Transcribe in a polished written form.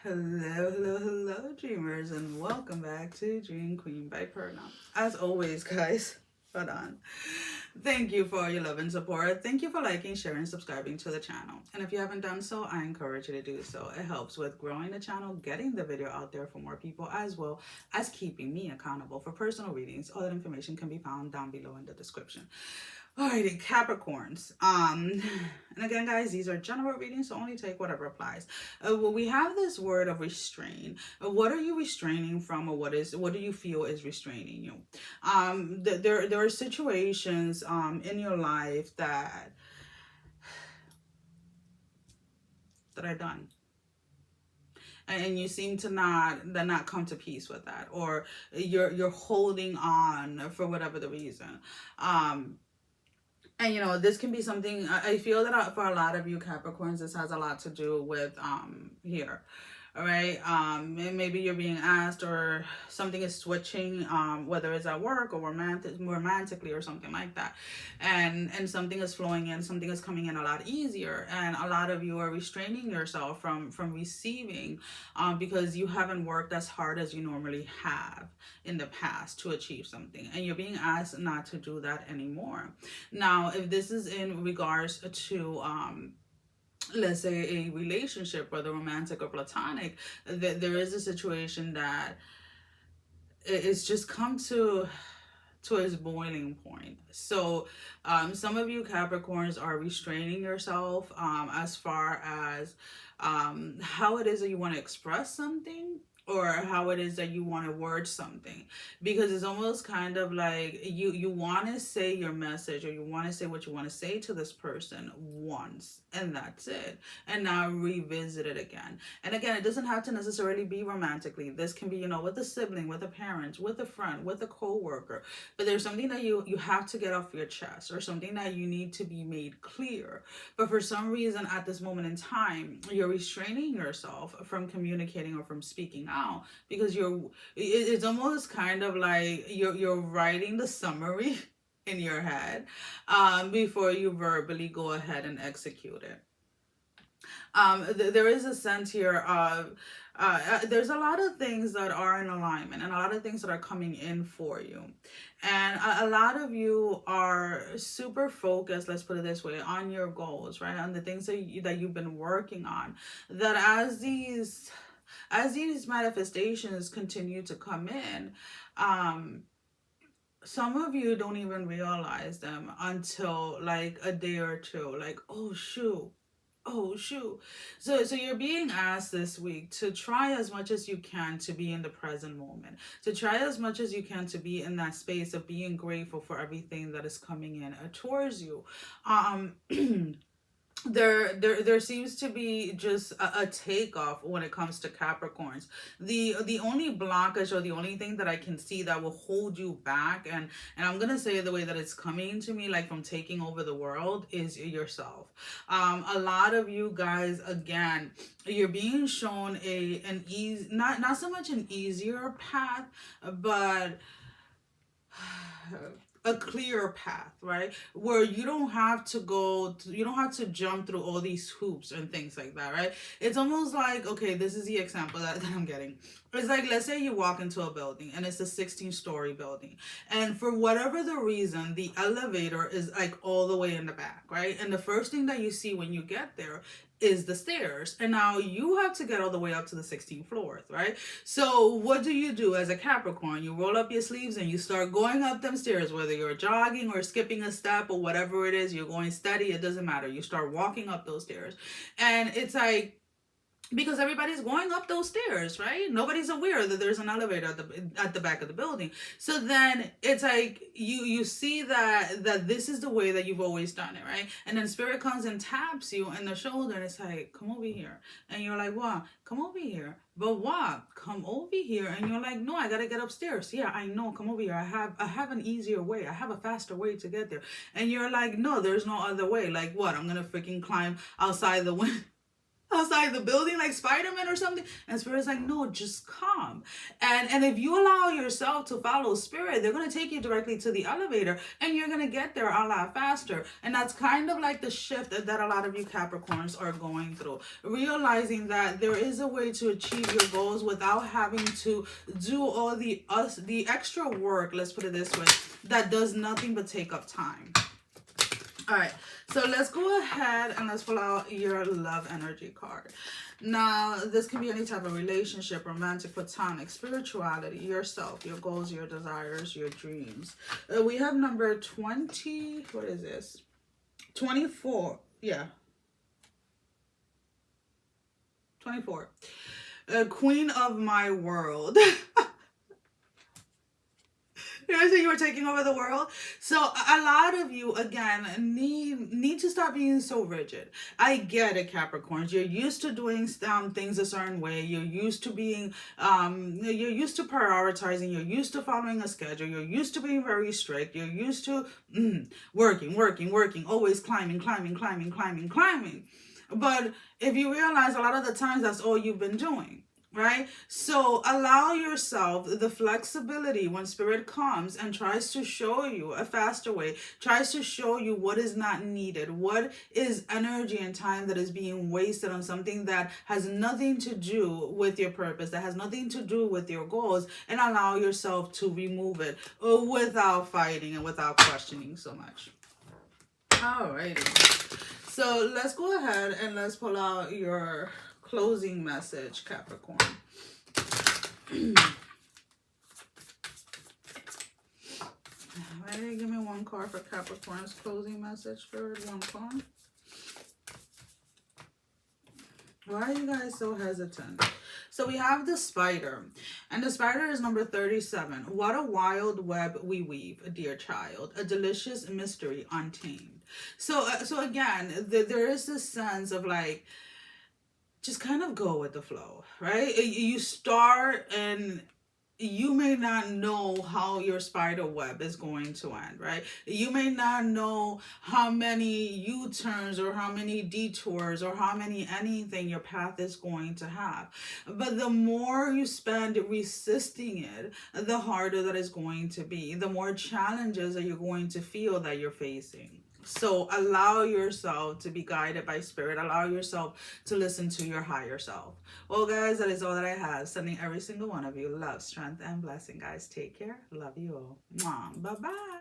Hello, dreamers, and welcome back to Dream Queen by Perla. As always, guys, hold on. Thank you for your love and support. Thank you for liking, sharing, subscribing to the channel. And if you haven't done so, I encourage you to do so. It helps with growing the channel, getting the video out there for more people, as well as keeping me accountable for personal readings. All that information can be found down below in the description. Alrighty, Capricorns. And again, guys, these are general readings, so only take whatever applies. Well, we have this word of restrain. What are you restraining from, or what do you feel is restraining you? There are situations in your life that are done, and you seem to not come to peace with that, or you're holding on for whatever the reason. And this can be something, I feel that for a lot of you Capricorns, this has a lot to do with here. All right. Maybe you're being asked, or something is switching, whether it's at work or romantically or something like that. And something is flowing in, something is coming in a lot easier. And a lot of you are restraining yourself from receiving, because you haven't worked as hard as you normally have in the past to achieve something. And you're being asked not to do that anymore. Now, if this is in regards to, let's say, a relationship, whether romantic or platonic, there is a situation that it's just come to its boiling point. So some of you Capricorns are restraining yourself as far as how it is that you want to express something, or how it is that you want to word something, because it's almost kind of like you want to say your message, or you want to say what you want to say to this person once, and that's it, and now revisit it again and again. It doesn't have to necessarily be romantically. This can be, with a sibling, with a parent, with a friend, with a co-worker, but there's something that you have to get off your chest, or something that you need to be made clear. But for some reason at this moment in time, you're restraining yourself from communicating or from speaking out, because it's almost kind of like you're writing the summary in your head before you verbally go ahead and execute it. There is a sense here of there's a lot of things that are in alignment, and a lot of things that are coming in for you, and a lot of you are super focused, let's put it this way, on your goals, right, on the things that you've been working on, that as these manifestations continue to come in, some of you don't even realize them until like a day or two, like, oh shoot. So you're being asked this week to try as much as you can to be in the present moment, to try as much as you can to be in that space of being grateful for everything that is coming in towards you. There seems to be just a takeoff when it comes to Capricorns. The only blockage, or the only thing that I can see that will hold you back, and I'm gonna say it the way that it's coming to me, like from taking over the world, is yourself. A lot of you guys, again, you're being shown an easy, not so much an easier path, but a clearer path, right, where you don't have to jump through all these hoops and things like that, right? It's almost like, okay, this is the example that I'm getting. It's like, let's say you walk into a building, and it's a 16-story building, and for whatever the reason, the elevator is like all the way in the back, right? And the first thing that you see when you get there is the stairs, and now you have to get all the way up to the 16th floor, right? So what do you do as a Capricorn? You roll up your sleeves and you start going up them stairs, whether you're jogging or skipping a step or whatever it is, you're going steady, it doesn't matter. You start walking up those stairs, and it's like, because everybody's going up those stairs, right? Nobody's aware that there's an elevator at the back of the building. So then it's like you see that this is the way that you've always done it, right? And then spirit comes and taps you in the shoulder, and it's like, come over here. And you're like, what? Come over here. But what? Come over here. And you're like, no, I gotta get upstairs. Yeah, I know. Come over here. I have an easier way. I have a faster way to get there. And you're like, no, there's no other way. Like what? I'm gonna freaking climb outside the window. outside the building like Spider-Man or something. And Spirit's like, no, just come. And if you allow yourself to follow Spirit, they're going to take you directly to the elevator and you're going to get there a lot faster. And that's kind of like the shift that a lot of you Capricorns are going through. Realizing that there is a way to achieve your goals without having to do all the extra work, let's put it this way, that does nothing but take up time. All right, so let's go ahead and let's pull out your love energy card. Now, this can be any type of relationship, romantic, platonic, spirituality, yourself, your goals, your desires, your dreams. We have number 20, what is this? 24, yeah. 24. Queen of my world. You were taking over the world. So a lot of you, again, need to stop being so rigid. I get it, Capricorns. You're used to doing things a certain way. You're used to being, you're used to prioritizing. You're used to following a schedule. You're used to being very strict. You're used to working, always climbing. But if you realize a lot of the times that's all you've been doing. Right? So allow yourself the flexibility when Spirit comes and tries to show you a faster way, tries to show you what is not needed, what is energy and time that is being wasted on something that has nothing to do with your purpose, that has nothing to do with your goals, and allow yourself to remove it without fighting and without questioning so much. Alrighty. So let's go ahead and let's pull out your closing message, Capricorn. Alright, give me one card for Capricorn's closing message. Spirit, one card. Why are you guys so hesitant? So we have the spider, and the spider is number 37. What a wild web we weave, dear child, a delicious mystery untamed. So again, there is this sense of like, just kind of go with the flow, right? You start and you may not know how your spider web is going to end, right? You may not know how many U-turns or how many detours or how many anything your path is going to have. But the more you spend resisting it, the harder that is going to be. The more challenges that you're going to feel that you're facing. So allow yourself to be guided by Spirit. Allow yourself to listen to your higher self. Well, guys, that is all that I have. Sending every single one of you love, strength, and blessing, guys. Take care. Love you all. Mwah. Bye-bye.